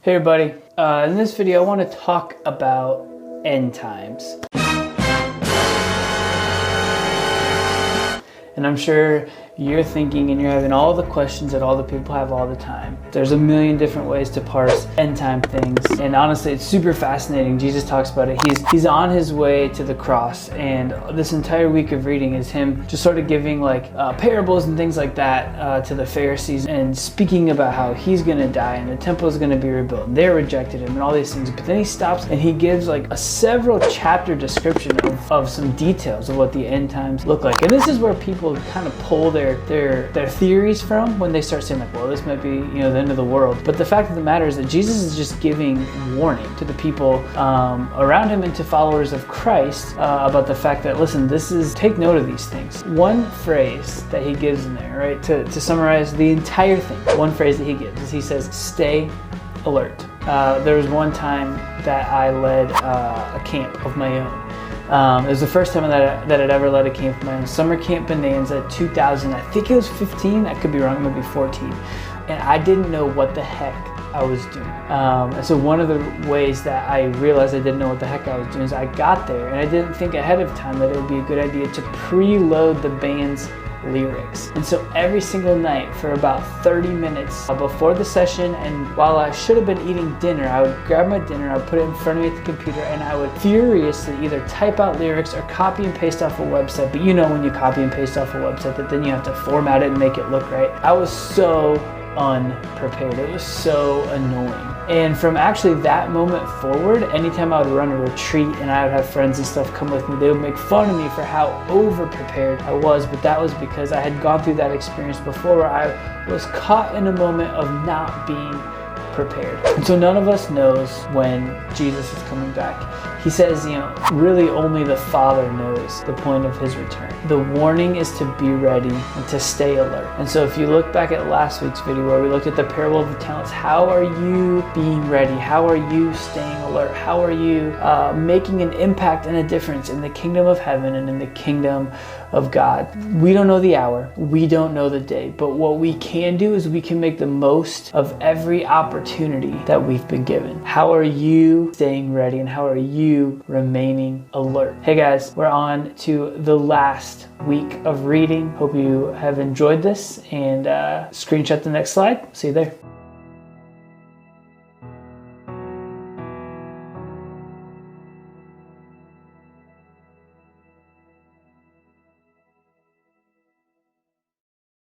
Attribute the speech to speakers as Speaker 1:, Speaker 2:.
Speaker 1: Hey everybody, in this video I want to talk about end times. And I'm sure you're thinking and you're having all the questions that all the people have all the time. There's a million different ways to parse end time things. And honestly, it's super fascinating. Jesus talks about it. He's on his way to the cross. And this entire week of reading is him just sort of giving like parables and things like that to the Pharisees and speaking about how he's going to die and the temple is going to be rebuilt. And they rejected him and all these things. But then he stops and he gives like a several chapter description of some details of what the end times look like. And this is where people kind of pull their theories from when they start saying like, well, this might be, the end of the world. But the fact of the matter is that Jesus is just giving warning to the people around him and to followers of Christ about the fact that, listen, take note of these things. One phrase that he gives in there, right, to summarize the entire thing, one phrase that he gives is he says, stay alert. There was one time that I led a camp of my own. It was the first time that I'd ever led a camp of my own. Summer Camp Bonanza 2000, I think it was 15, I could be wrong, maybe 14. And I didn't know what the heck I was doing. And so one of the ways that I realized I didn't know what the heck I was doing is I got there and I didn't think ahead of time that it would be a good idea to preload the band's lyrics. And so every single night for about 30 minutes before the session, and while I should have been eating dinner, I would grab my dinner, I would put it in front of me at the computer, and I would furiously either type out lyrics or copy and paste off a website. But when you copy and paste off a website that then you have to format it and make it look right. I was so unprepared. It was so annoying. And from actually that moment forward, anytime I would run a retreat and I would have friends and stuff come with me, they would make fun of me for how over-prepared I was. But that was because I had gone through that experience before where I was caught in a moment of not being prepared. And so none of us knows when Jesus is coming back. He says, really only the Father knows the point of his return. The warning is to be ready and to stay alert. And so if you look back at last week's video where we looked at the parable of the talents, how are you being ready? How are you staying alert? How are you making an impact and a difference in the kingdom of heaven and in the kingdom of God? We don't know the hour. We don't know the day. But what we can do is we can make the most of every opportunity that we've been given. How are you staying ready and how are you remaining alert? Hey guys, we're on to the last week of reading. Hope you have enjoyed this and screenshot the next slide. See you there.